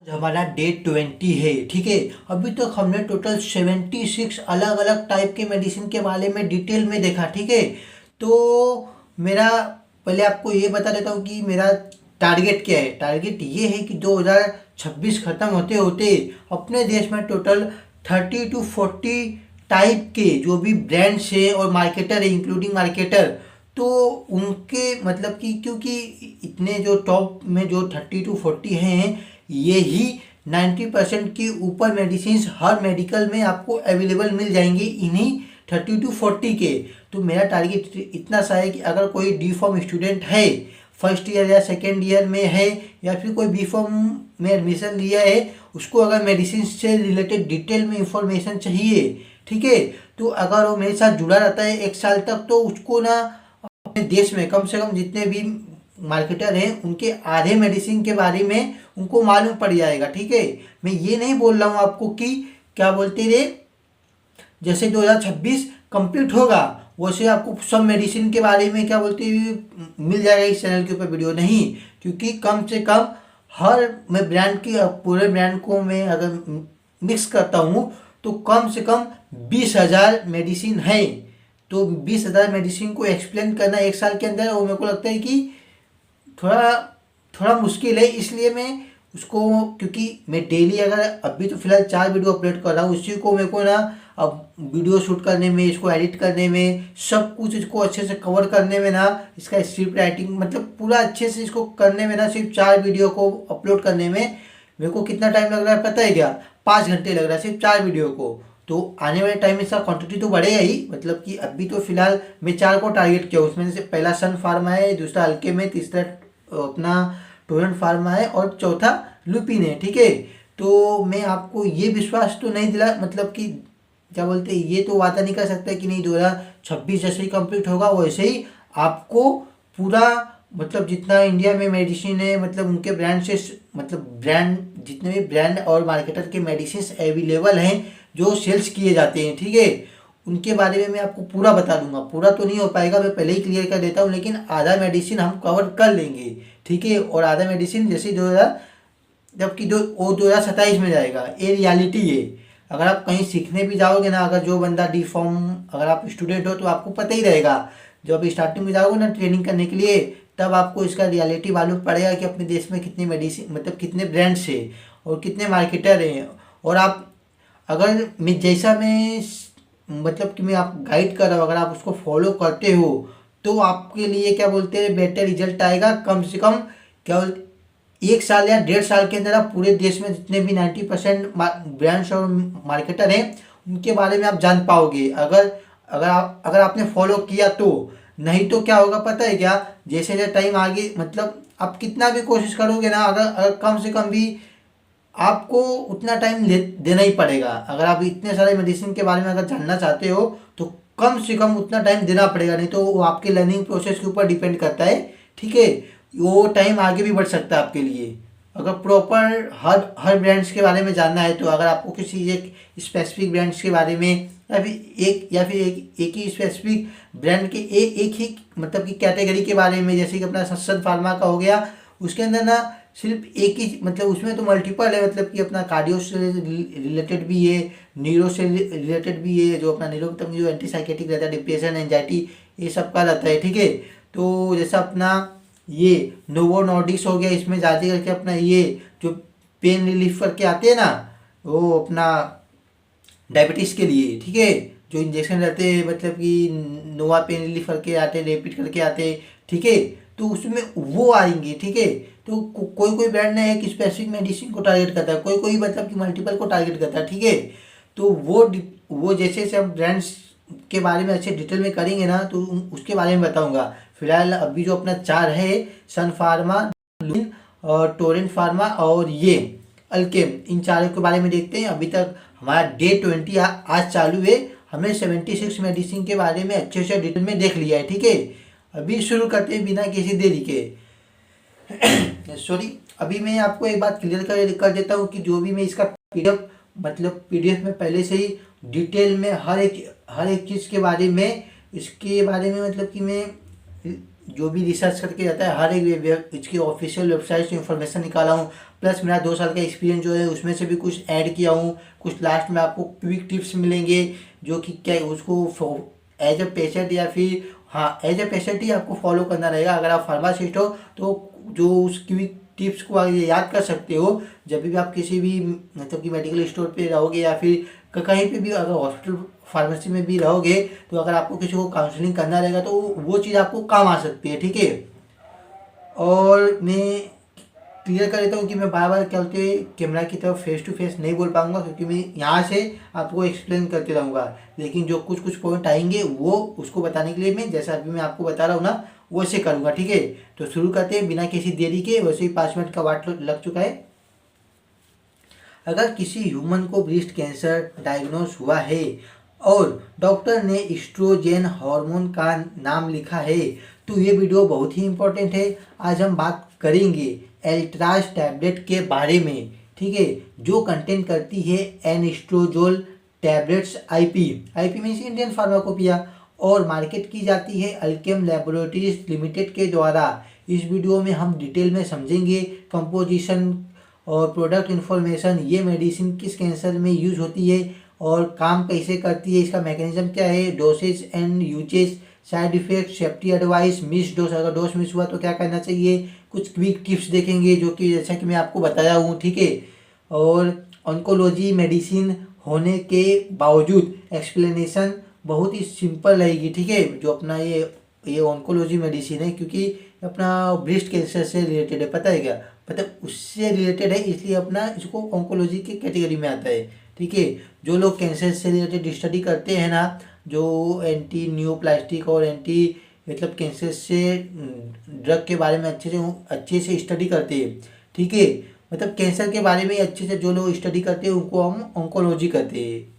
हमारा डे 20 है। ठीक है, अभी तक हमने टोटल 76 अलग अलग टाइप के मेडिसिन के बारे में डिटेल में देखा। ठीक है, तो मेरा पहले आपको ये बता देता हूँ कि मेरा टारगेट क्या है। टारगेट ये है कि 2026 ख़त्म होते होते अपने देश में टोटल 30 to 40 टाइप के जो भी ब्रांड्स है और मार्केटर है, इंक्लूडिंग मार्केटर, तो उनके मतलब कि क्योंकि इतने जो टॉप में जो 30 to 40 हैं, ये ही 90% के ऊपर मेडिसिन हर मेडिकल में आपको अवेलेबल मिल जाएंगे इन्हीं 30 to 40 के। तो मेरा टारगेट इतना सा है कि अगर कोई डी फॉर्म स्टूडेंट है, फर्स्ट ईयर या सेकेंड ईयर में है, या फिर कोई बी फॉर्म में एडमिशन लिया है, उसको अगर मेडिसिन से रिलेटेड डिटेल में इंफॉर्मेशन चाहिए, ठीक है, तो अगर वो मेरे साथ जुड़ा रहता है 1 साल तक, तो उसको ना अपने देश में कम से कम जितने भी मार्केटर हैं उनके आधे मेडिसिन के बारे में उनको मालूम पड़ जाएगा। ठीक है, मैं ये नहीं बोल रहा हूँ आपको कि क्या बोलते रे, जैसे 2026 कंप्लीट होगा वैसे आपको सब मेडिसिन के बारे में क्या बोलते मिल जाएगा इस चैनल के ऊपर वीडियो। नहीं, क्योंकि कम से कम हर मैं ब्रांड की पूरे ब्रांड को मैं अगर मिक्स करता हूँ तो कम से कम 20,000 मेडिसिन है। तो 20,000 मेडिसिन को एक्सप्लेन करना 1 साल के अंदर, वो मेरे को लगता है कि थोड़ा थोड़ा मुश्किल है। इसलिए मैं उसको, क्योंकि मैं डेली अगर अभी तो फिलहाल 4 वीडियो अपलोड कर रहा हूँ, उसी को मेरे को ना अब वीडियो शूट करने में, इसको एडिट करने में, सब कुछ इसको अच्छे से कवर करने में ना, इसका स्क्रिप्ट राइटिंग मतलब पूरा अच्छे से इसको करने में ना, सिर्फ 4 वीडियो को अपलोड करने में मेरे को कितना टाइम लग रहा है पता है क्या? 5 घंटे लग रहा है सिर्फ 4 वीडियो को। तो आने वाले टाइम में इसका क्वांटिटी तो बढ़ेगा ही, मतलब कि अभी तो फिलहाल मैं 4 को टारगेट किया, उसमें से पहला सन फार्मा है, दूसरा हल्के में, तीसरा अपना टोरेंट फार्मा है, और चौथा लुपिन है। ठीक है, तो मैं आपको ये विश्वास तो नहीं दिला, मतलब कि क्या बोलते हैं, ये तो वादा नहीं कर सकता कि नहीं 2026 जैसे ही कंप्लीट होगा वैसे ही आपको पूरा, मतलब जितना इंडिया में मेडिसिन है, मतलब उनके ब्रांड से, मतलब ब्रांड जितने भी ब्रांड और मार्केटर के मेडिसिन अवेलेबल हैं जो सेल्स किए जाते हैं, ठीक है, उनके बारे में मैं आपको पूरा बता दूंगा। पूरा तो नहीं हो पाएगा, मैं पहले ही क्लियर कर देता हूँ, लेकिन आधा मेडिसिन हम कवर कर लेंगे। ठीक है, और आधा मेडिसिन जैसे 2000 जबकि जो वो 2027 में जाएगा, ये रियलिटी है। अगर आप कहीं सीखने भी जाओगे ना, अगर जो बंदा डी फॉर्म, अगर आप स्टूडेंट हो तो आपको पता ही रहेगा, जब आप स्टार्टिंग में जाओगे ना ट्रेनिंग करने के लिए, तब आपको इसका रियलिटी मालूम पड़ेगा कि अपने देश में कितने मेडिसिन, मतलब कितने ब्रांड्स है और कितने मार्केटर हैं। और आप अगर मैं जैसा मैं मतलब कि मैं आप गाइड कर रहा हूँ, अगर आप उसको फॉलो करते हो तो आपके लिए क्या बोलते हैं बेटर रिजल्ट आएगा। कम से कम क्या बोलते 1 साल या 1.5 साल के अंदर आप पूरे देश में जितने भी 90% ब्रांड्स और मार्केटर हैं उनके बारे में आप जान पाओगे, अगर आपने फॉलो किया तो। नहीं तो क्या होगा पता है क्या, जैसे जैसे टाइम आगे, मतलब आप कितना भी कोशिश करोगे ना, अगर कम से कम भी आपको उतना टाइम देना ही पड़ेगा। अगर आप इतने सारे मेडिसिन के बारे में अगर जानना चाहते हो तो कम से कम उतना टाइम देना पड़ेगा, नहीं तो वो आपके लर्निंग प्रोसेस के ऊपर डिपेंड करता है। ठीक है, वो टाइम आगे भी बढ़ सकता है आपके लिए, अगर प्रॉपर हर ब्रांड्स के बारे में जानना है। तो अगर आपको किसी एक स्पेसिफिक ब्रांड्स के बारे में, या फिर एक ही स्पेसिफिक ब्रांड के एक ही मतलब कि कैटेगरी के बारे में, जैसे कि अपना सन फार्मा का हो गया, उसके अंदर ना सिर्फ एक ही, मतलब उसमें तो मल्टीपल है, मतलब कि अपना कार्डियो से रिलेटेड भी है, न्यूरो से रिलेटेड भी है, जो अपना न्यूरो मतलब जो एंटी साइकेटिक रहता है, डिप्रेशन, एंजाइटी, ये सब का रहता है। ठीक है, तो जैसा अपना ये नोवो नॉर्डिक्स हो गया, इसमें ज़्यादा करके अपना ये जो पेन रिलीफ करके आते हैं ना, वो अपना डायबिटीज़ के लिए, ठीक है, जो इंजेक्शन रहते हैं, मतलब कि नोवा पेन रिलीफ करके आते हैं, रेपिड करके आते हैं। ठीक है, तो उसमें वो आएंगे। ठीक है, तो कोई कोई ब्रांड ने एक स्पेसिफिक मेडिसिन को टारगेट करता है, कोई कोई मतलब कि मल्टीपल को टारगेट करता है। ठीक है, तो वो जैसे जैसे हम ब्रांड्स के बारे में अच्छे डिटेल में करेंगे ना, तो उसके बारे में बताऊंगा। फिलहाल अभी जो अपना 4 है, सन फार्मा, लुपिन और टोरेंट फार्मा और ये अल्केम, इन चारों के बारे में देखते हैं। अभी तक हमारा डे 20 आज चालू है, हमने 76 मेडिसिन के बारे में अच्छे से डिटेल में देख लिया है। ठीक है, अभी शुरू करते हैं बिना किसी देरी के। सॉरी, अभी मैं आपको एक बात क्लियर कर देता हूँ कि जो भी मैं इसका पीडीएफ, मतलब पीडीएफ में पहले से ही डिटेल में हर एक चीज़ के बारे में, इसके बारे में मतलब कि मैं जो भी रिसर्च करके जाता है, हर एक इसकी ऑफिशियल वेबसाइट से इंफॉर्मेशन निकाला हूँ, प्लस मेरा 2 साल का एक्सपीरियंस जो है उसमें से भी कुछ ऐड किया हूँ। कुछ लास्ट में आपको क्विक टिप्स मिलेंगे जो कि क्या उसको एज अ पेशेंट या फिर हाँ एज अ पेशेंट ही आपको फॉलो करना रहेगा। अगर आप फार्मासिस्ट हो तो जो उस क्विक टिप्स को आप याद कर सकते हो जब भी आप किसी भी मतलब कि मेडिकल स्टोर पे रहोगे या फिर कहीं पे भी अगर हॉस्पिटल फार्मेसी में भी रहोगे तो अगर आपको किसी को काउंसलिंग करना रहेगा तो वो चीज़ आपको काम आ सकती है, ठीक है। और मैं क्लियर कर देता हूँ कि मैं बार बार क्या बोलते कैमरा की तरफ फेस टू फेस नहीं बोल पाऊंगा क्योंकि मैं यहाँ से आपको एक्सप्लेन करते रहूँगा, लेकिन जो कुछ कुछ पॉइंट आएंगे वो उसको बताने के लिए मैं जैसा अभी मैं आपको बता रहा हूँ ना वैसे करूँगा, ठीक है। तो शुरू करते हैं बिना किसी देरी के। वैसे ही 5 मिनट का वाट लग चुका है। अगर किसी ह्यूमन को ब्रेस्ट कैंसर डायग्नोस हुआ है और डॉक्टर ने एस्ट्रोजन हार्मोन का नाम लिखा है तो ये वीडियो बहुत ही इंपॉर्टेंट है। आज हम बात करेंगे एल्ट्राज टैबलेट के बारे में, ठीक है, जो कंटेंट करती है anastrozole tablets IP means Indian pharmacopoeia और मार्केट की जाती है अल्केम लैबोरेटरीज लिमिटेड के द्वारा। इस वीडियो में हम डिटेल में समझेंगे कंपोजिशन और प्रोडक्ट इन्फॉर्मेशन, ये मेडिसिन किस कैंसर में यूज होती है और काम कैसे करती है, इसका मैकेनिज्म क्या है, dosage and uses, side effect, safety advice, miss dose, अगर डोज मिस हुआ तो क्या करना चाहिए, कुछ क्विक टिप्स देखेंगे जो कि जैसा कि मैं आपको बताया हूँ, ठीक है। और ऑन्कोलॉजी मेडिसिन होने के बावजूद एक्सप्लेनेशन बहुत ही सिंपल रहेगी, ठीक है। जो अपना ये ऑन्कोलॉजी मेडिसिन है क्योंकि अपना ब्रेस्ट कैंसर से रिलेटेड है, पता है क्या, मतलब उससे रिलेटेड है इसलिए अपना इसको ऑन्कोलॉजी की कैटेगरी में आता है, ठीक है। जो लोग कैंसर से रिलेटेड स्टडी करते हैं ना, जो एंटी न्यूप्लास्टिक और एंटी मतलब कैंसर से ड्रग के बारे में अच्छे से स्टडी करते हैं, ठीक है, मतलब कैंसर के बारे में अच्छे से जो लोग स्टडी करते हैं उनको हम ऑन्कोलॉजी कहते हैं।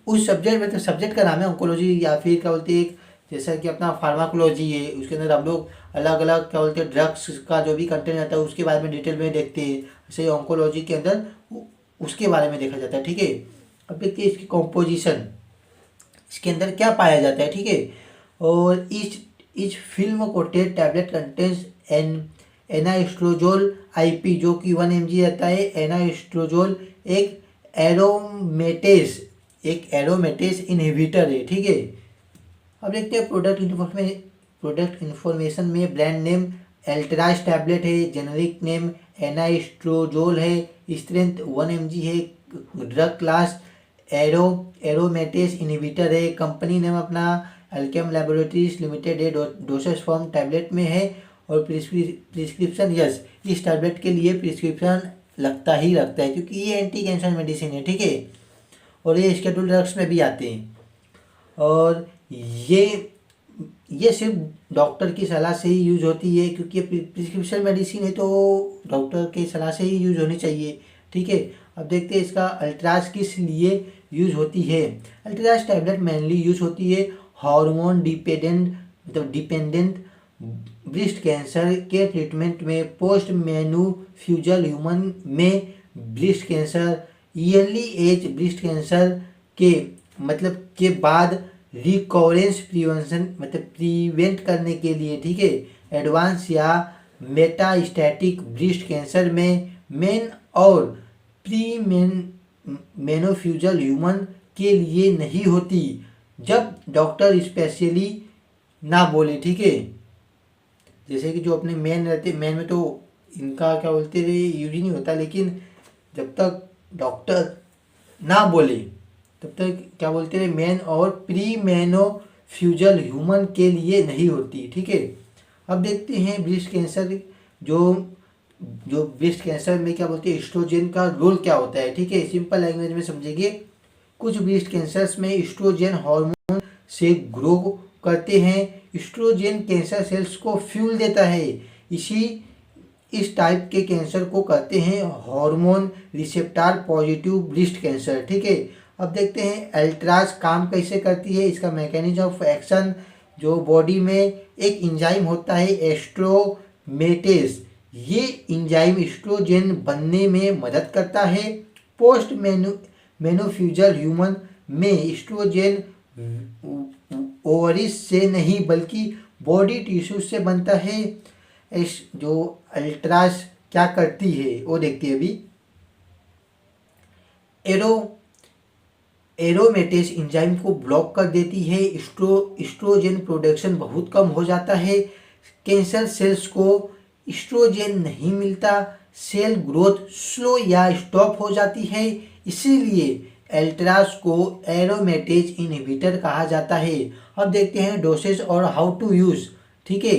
उस सब्जेक्ट मतलब सब्जेक्ट का नाम है ऑन्कोलॉजी या फिर क्या बोलते हैं जैसा कि अपना फार्माकोलॉजी है उसके अंदर हम लोग अलग अलग क्या बोलते हैं ड्रग्स का जो भी कंटेंट आता है उसके बारे में डिटेल में देखते हैं। जैसे ऑन्कोलॉजी के अंदर उसके बारे में देखा जाता है, ठीक है। अब देखते हैं इसकी कॉम्पोजिशन, इसके अंदर क्या पाया जाता है, ठीक है। और इस film coated tablet contains anastrozole IP जो कि 1 mg रहता है। एनास्ट्रोजोल एक एरोमेटेस इनहिबिटर है, ठीक है। अब देखते हैं प्रोडक्ट इन्फॉर्मेशन में ब्रांड नेम एल्ट्राज टैबलेट है, जेनरिक नेम एनास्ट्रोजोल है, स्ट्रेंथ 1 mg है, ड्रग क्लास एरोमेटेस इनहिबिटर है, कंपनी नेम अपना अल्केम लैबोरेटरीज लिमिटेड है, डोसेज फॉर्म टैबलेट में है और प्रिस्क्रिप्शन यस इस टैबलेट के लिए प्रिस्क्रिप्शन लगता है क्योंकि ये एंटी कैंसर मेडिसिन है, ठीक है। और ये शेड्यूल ड्रग्स में भी आते हैं और ये सिर्फ डॉक्टर की सलाह से ही यूज होती है क्योंकि ये प्रिस्क्रिप्शन मेडिसिन है तो डॉक्टर की सलाह से ही यूज होनी चाहिए, ठीक है। अब देखते हैं इसका अल्ट्राज किस लिए यूज होती है। अल्ट्राज टैबलेट मेनली यूज होती है हार्मोन डिपेंडेंट ब्रेस्ट कैंसर के ट्रीटमेंट में। पोस्ट मेनोपॉज़ल ह्यूमन में breast cancer early age breast cancer के मतलब के बाद रिकवरेंस प्रिवेंशन मतलब प्रिवेंट करने के लिए, ठीक है, एडवांस या मेटास्टैटिक ब्रेस्ट कैंसर में मेन और प्री मेनोपॉज़ल ह्यूमन के लिए नहीं होती जब डॉक्टर स्पेशली ना बोले, ठीक है। जैसे कि जो अपने मेन रहते मेन में तो इनका क्या बोलते थे यूज ही नहीं होता, लेकिन जब तक डॉक्टर ना बोले तब तक क्या बोलते हैं मेन और प्री मेनोपॉज़ल ह्यूमन के लिए नहीं होती, ठीक है। अब देखते हैं ब्रेस्ट कैंसर जो ब्रेस्ट कैंसर में क्या बोलते हैं एस्ट्रोजन का रोल क्या होता है, ठीक है। सिंपल लैंग्वेज में समझेंगे, कुछ ब्रेस्ट कैंसर्स में एस्ट्रोजन हार्मोन से ग्रो करते हैं। एस्ट्रोजन कैंसर सेल्स को फ्यूल देता है, इस टाइप के कैंसर को कहते हैं hormone receptor positive breast cancer, ठीक है। अब देखते हैं अल्ट्राज काम कैसे करती है, इसका मैकेनिज्म ऑफ एक्शन। जो बॉडी में एक एंजाइम होता है एस्ट्रोमेटेस, ये एंजाइम एस्ट्रोजन बनने में मदद करता है। पोस्ट मेनोपॉज़ल ह्यूमन में एस्ट्रोजन ओवरीज से नहीं बल्कि बॉडी टिश्यू से बनता है। जो अल्ट्राज क्या करती है वो देखते हैं अभी। एरो एरोमेटेज एंजाइम को ब्लॉक कर देती है, एस्ट्रोजन प्रोडक्शन बहुत कम हो जाता है, कैंसर सेल्स को एस्ट्रोजन नहीं मिलता, सेल ग्रोथ स्लो या स्टॉप हो जाती है। इसीलिए एल्ट्रास को एरोमेटेज इनहिबिटर कहा जाता है। अब देखते हैं डोसेज और हाउ टू यूज। ठीक है,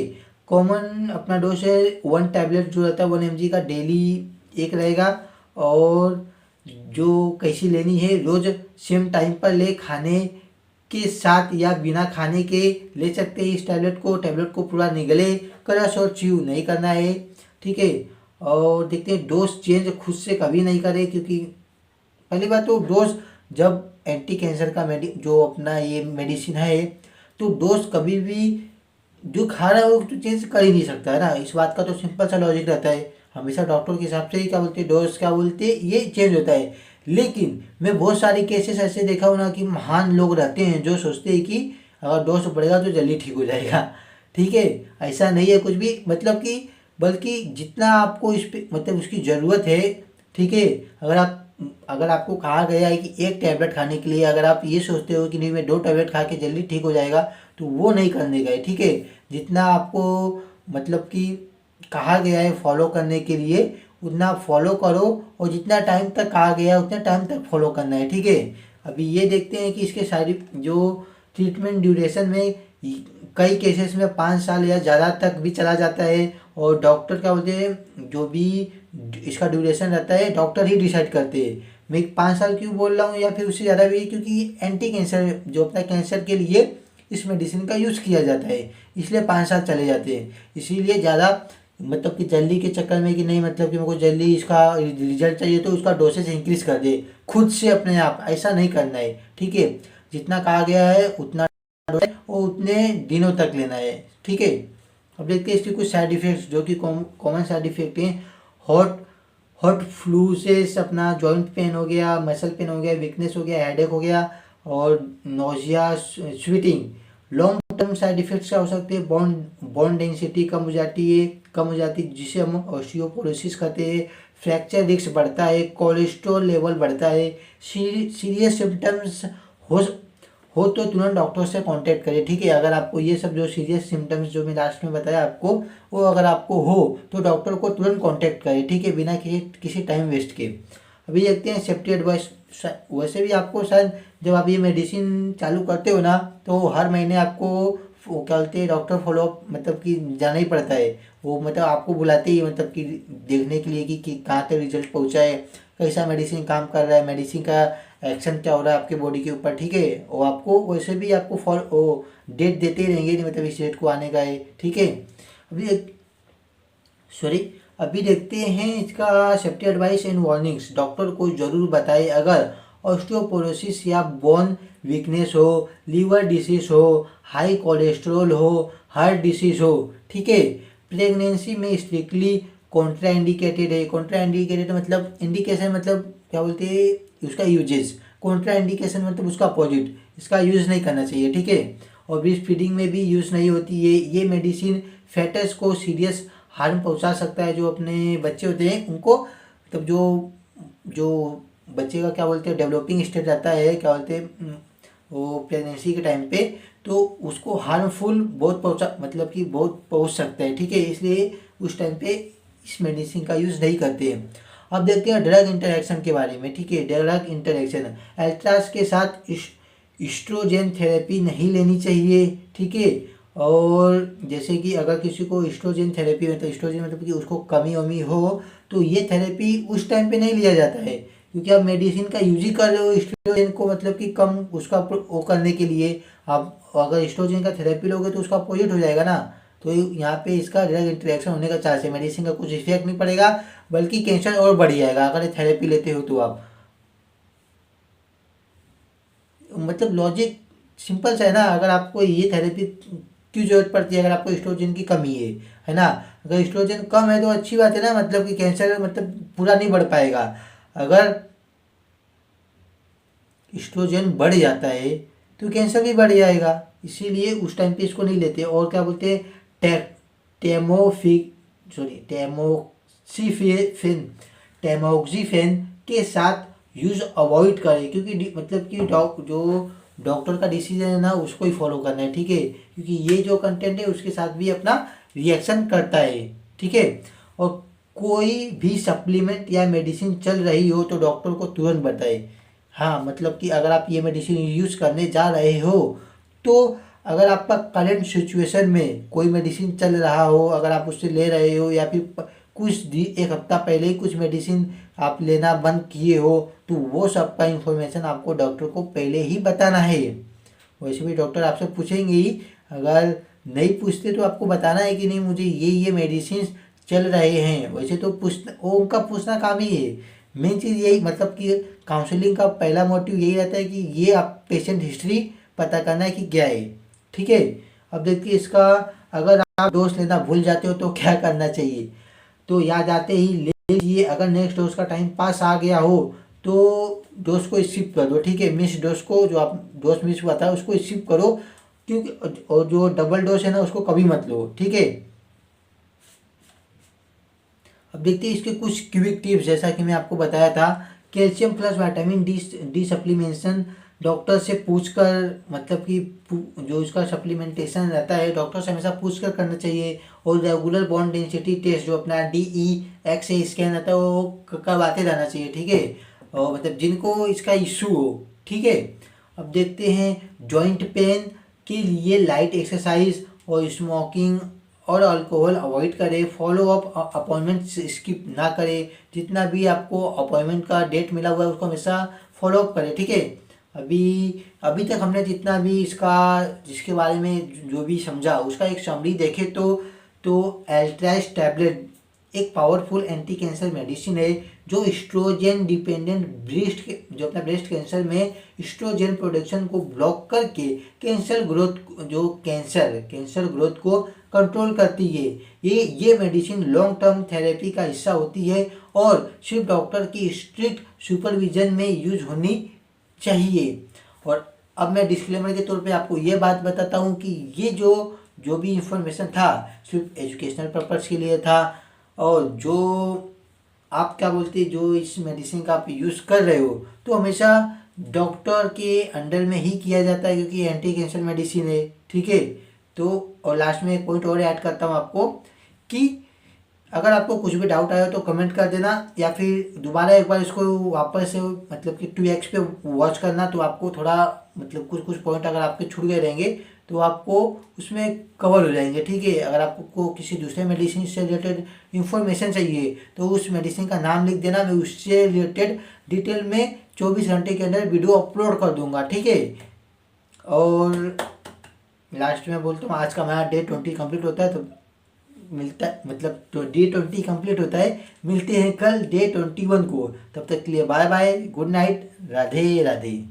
कॉमन अपना डोज है 1 टैबलेट जो रहता है 1 mg का डेली एक रहेगा, और जो कैसी लेनी है रोज सेम टाइम पर ले, खाने के साथ या बिना खाने के ले सकते हैं इस टैबलेट को पूरा निगले, क्रश और च्यू नहीं करना है। ठीक है, और देखते हैं डोज चेंज खुद से कभी नहीं करें, क्योंकि पहली बात तो डोज जब एंटी कैंसर का जो अपना ये मेडिसिन है, तो डोज कभी भी जो खा रहा है वो तो चेंज कर ही नहीं सकता है ना। इस बात का तो सिंपल सा लॉजिक रहता है, हमेशा डॉक्टर के हिसाब से ही क्या बोलते हैं डोज क्या बोलते हैं ये चेंज होता है। लेकिन मैं बहुत सारे केसेस ऐसे देखा हूँ ना कि महान लोग रहते हैं जो सोचते हैं कि अगर डोज बढ़ेगा तो जल्दी ठीक हो जाएगा। ठीक है, ऐसा नहीं है कुछ भी, मतलब कि बल्कि जितना आपको इस पे मतलब उसकी ज़रूरत है। ठीक है, अगर आपको कहा गया है कि 1 टैबलेट खाने के लिए, अगर आप ये सोचते हो कि नहीं मैं 2 टैबलेट खा के जल्दी ठीक हो जाएगा, तो वो नहीं करने गए। ठीक है, जितना आपको मतलब कि कहा गया है फॉलो करने के लिए उतना फॉलो करो, और जितना टाइम तक कहा गया है उतना टाइम तक फॉलो करना है। ठीक है, अभी ये देखते हैं कि इसके सारी जो ट्रीटमेंट ड्यूरेशन में कई केसेस में 5 साल या ज़्यादा तक भी चला जाता है, और डॉक्टर क्या बोलते हैं जो भी इसका ड्यूरेशन रहता है डॉक्टर ही डिसाइड करते हैं। मैं 5 साल क्यों बोल रहा हूँ या फिर उससे ज़्यादा भी, क्योंकि एंटी कैंसर जो अपना कैंसर के लिए इस मेडिसिन का यूज़ किया जाता है, इसलिए 5 साल चले जाते हैं। इसीलिए ज़्यादा मतलब कि जल्दी के चक्कर में कि नहीं मतलब कि मेरे को जल्दी इसका रिजल्ट चाहिए तो उसका डोसेज इंक्रीज कर दे खुद से अपने आप, ऐसा नहीं करना है। ठीक है, जितना कहा गया है उतना वो उतने दिनों तक लेना है। ठीक है, अब देखते हैं इसके कुछ साइड इफ़ेक्ट्स जो कि कॉमन साइड इफ़ेक्ट हैं। हॉट हॉट फ्लू से अपना जॉइंट पेन हो गया, मसल पेन हो गया, वीकनेस हो गया, हेडेक हो गया, और nausea, sweating. Long term side effects क्या हो सकते हैं, बोन डेंसिटी कम हो जाती है जिसे हम ऑस्टियोपोरोसिस कहते हैं, फ्रैक्चर रिस्क बढ़ता है, कोलेस्ट्रॉल लेवल बढ़ता है। सीरियस सिम्टम्स हो हो तो तुरंत डॉक्टर से कांटेक्ट करिए। ठीक है, अगर आपको ये सब जो सीरियस सिम्टम्स जो मैं लास्ट में बताया आपको, वो अगर आपको हो तो डॉक्टर को तुरंत कांटेक्ट करिए। ठीक है, बिना किसी टाइम वेस्ट के। अभी देखते हैं सेफ्टी एडवाइस। वैसे भी आपको शायद जब आप ये मेडिसिन चालू करते हो ना तो हर महीने आपको वो क्या बोलते हैं डॉक्टर फॉलोअप मतलब कि जाना ही पड़ता है। वो मतलब आपको बुलाते ही मतलब कि देखने के लिए कि कहाँ तक रिजल्ट पहुँचा है, कैसा मेडिसिन काम कर रहा है, मेडिसिन का एक्शन क्या हो रहा है आपके बॉडी के ऊपर। ठीक है, और आपको वैसे भी आपको फॉलो डेट देते ही रहेंगे, नहीं मतलब इस डेट को आने का है। ठीक है, अभी सॉरी अभी देखते हैं इसका safety advice and warnings. Doctor को ज़रूर बताएं अगर ऑस्टियोपोरोसिस या बोन वीकनेस हो, लीवर डिसीज हो, हाई कोलेस्ट्रॉल हो, हार्ट डिसीज हो। ठीक है, प्रेगनेंसी में स्ट्रिक्टली कॉन्ट्राइंडिकेटेड है। कॉन्ट्राइंडिकेटेड मतलब इंडिकेशन मतलब क्या बोलते हैं उसका यूजेस, कॉन्ट्राइंडिकेशन मतलब उसका अपोजिट, इसका यूज़ नहीं करना चाहिए। ठीक है, और ब्रेस्ट फीडिंग में भी यूज़ नहीं होती है ये मेडिसिन। फेटस को सीरियस हार्म पहुंचा सकता है, जो अपने बच्चे होते हैं उनको, मतलब जो बच्चे का क्या बोलते हैं डेवलपिंग स्टेज रहता है क्या बोलते हैं वो प्रेगनेंसी के टाइम पे, तो उसको हार्मफुल बहुत पहुंचा मतलब कि बहुत पहुंच सकता है। ठीक है, इसलिए उस टाइम पे इस मेडिसिन का यूज़ नहीं करते हैं। अब देखते हैं ड्रग इंटरेक्शन के बारे में। ठीक है, ड्रग इंटरेक्शन, एल्ट्रास के साथ एस्ट्रोजन थेरेपी नहीं लेनी चाहिए। ठीक है, और जैसे कि अगर किसी को एस्ट्रोजन थेरेपी मतलब एस्ट्रोजन मतलब कि उसको कमी वमी हो तो ये थेरेपी उस टाइम पे नहीं लिया जाता है, क्योंकि आप मेडिसिन का यूज ही कर रहे हो एस्ट्रोजन को मतलब कि कम उसका वो करने के लिए। आप अगर एस्ट्रोजन का थेरेपी लोगे तो उसका अपोजिट हो जाएगा ना, तो यहाँ पे इसका ड्रग इंटरेक्शन होने का चांस है। मेडिसिन का कुछ इफेक्ट नहीं पड़ेगा बल्कि कैंसर और बढ़ जाएगा अगर ये थेरेपी लेते हो तो आप। मतलब लॉजिक सिंपल सा है ना, अगर आपको ये थेरेपी क्यों जरूरत पड़ती है, अगर आपको एस्ट्रोजन की कमी है ना। अगर एस्ट्रोजन कम है तो अच्छी बात है ना, मतलब कि कैंसर मतलब पूरा नहीं बढ़ पाएगा। अगर एस्ट्रोजन बढ़ जाता है तो कैंसर भी बढ़ जाएगा, इसीलिए उस टाइम पे इसको नहीं लेते। और क्या बोलते हैं टेमोफिक सॉरी टेमो डॉक्सिफेन, टेमोक्सिफेन के साथ यूज अवॉइड करें, क्योंकि मतलब कि जो डॉक्टर का डिसीजन है ना उसको ही फॉलो करना है, ठीक है, क्योंकि ये जो कंटेंट है उसके साथ भी अपना रिएक्शन करता है, ठीक है। और कोई भी सप्लीमेंट या मेडिसिन चल रही हो तो डॉक्टर को तुरंत बताए। हाँ, मतलब कि अगर आप ये मेडिसिन यूज़ करने जा रहे हो तो अगर आपका करंट सिचुएशन में कोई मेडिसिन चल रहा हो, अगर आप उससे ले रहे हो या फिर एक हफ्ता पहले ही कुछ मेडिसिन आप लेना बंद किए हो, तो वो सब का इंफॉर्मेशन आपको डॉक्टर को पहले ही बताना है। वैसे भी डॉक्टर आपसे पूछेंगे ही, अगर नहीं पूछते तो आपको बताना है कि नहीं मुझे ये मेडिसिन चल रहे हैं, वैसे तो पूछना, वो उनका पूछना काम ही है। मेन चीज़ यही, मतलब कि काउंसलिंग का पहला मोटिव यही रहता है कि ये आप पेशेंट हिस्ट्री पता करना है कि क्या है, ठीक है। अब देखिए इसका, अगर आप डोज लेना भूल जाते हो तो क्या करना चाहिए, तो याद आते ही ले लीजिए। अगर नेक्स्ट डोज का टाइम पास आ गया हो तो डोज को स्किप कर दो, ठीक है। मिस डोज को, जो आप डोज मिस हुआ था उसको स्किप करो, क्योंकि और जो डबल डोज है ना उसको कभी मत लो, ठीक है। अब देखते हैं इसके कुछ क्विक टिप्स, जैसा कि मैं आपको बताया था, calcium plus vitamin D supplementation doctor से पूछकर, मतलब कि जो इसका सप्लीमेंटेशन रहता है डॉक्टर से हमेशा पूछकर करना चाहिए। और रेगुलर बॉन डेंसिटी टेस्ट जो अपना DEXA स्कैन रहता है वो करवाते रहना चाहिए, ठीक है। और मतलब जिनको इसका इशू हो, ठीक है। अब देखते हैं जॉइंट पेन के लिए लाइट एक्सरसाइज और स्मोकिंग और अल्कोहल अवॉइड करें। फॉलो अप अपॉइंटमेंट स्किप ना करें, जितना भी आपको अपॉइंटमेंट का डेट मिला हुआ है उसको हमेशा फॉलो अप करें, ठीक है। अभी अभी तक हमने जितना भी जिसके बारे में जो भी समझा उसका एक समरी देखें तो एल्ट्राइज टैबलेट एक पावरफुल एंटी कैंसर मेडिसिन है जो स्ट्रोजन डिपेंडेंट जो अपना ब्रेस्ट कैंसर में स्ट्रोजन प्रोडक्शन को ब्लॉक करके कैंसर ग्रोथ को कंट्रोल करती है। ये मेडिसिन लॉन्ग टर्म थेरेपी का हिस्सा होती है और सिर्फ डॉक्टर की स्ट्रिक्ट सुपरविजन में यूज होनी चाहिए। और अब मैं डिस्क्लेमर के तौर पे आपको ये बात बताता हूँ कि ये जो भी इंफॉर्मेशन था सिर्फ एजुकेशनल पर्पज़ के लिए था, और जो आप क्या बोलते, जो इस मेडिसिन का आप यूज़ कर रहे हो तो हमेशा डॉक्टर के अंडर में ही किया जाता है, क्योंकि एंटी कैंसर मेडिसिन है, ठीक है। तो और लास्ट में एक पॉइंट और ऐड करता हूँ आपको कि अगर आपको कुछ भी डाउट आया तो कमेंट कर देना, या फिर दोबारा एक बार इसको वापस से मतलब कि 2x पे वॉच करना, तो आपको थोड़ा मतलब कुछ पॉइंट अगर आपके छूट गए रहेंगे तो आपको उसमें कवर हो जाएंगे, ठीक है। अगर आपको किसी दूसरे मेडिसिन से रिलेटेड इंफॉर्मेशन चाहिए तो उस मेडिसिन का नाम लिख देना, मैं उससे रिलेटेड डिटेल में 24 घंटे के अंदर वीडियो अपलोड कर दूंगा, ठीक है। और लास्ट में बोलता हूँ, आज का हमारा डे 20 कंप्लीट होता है, तो मिलता है, मतलब तो डे 20 कंप्लीट होता है, मिलते हैं कल डे 21 को। तब तक के लिए bye bye, good night, Radhe Radhe.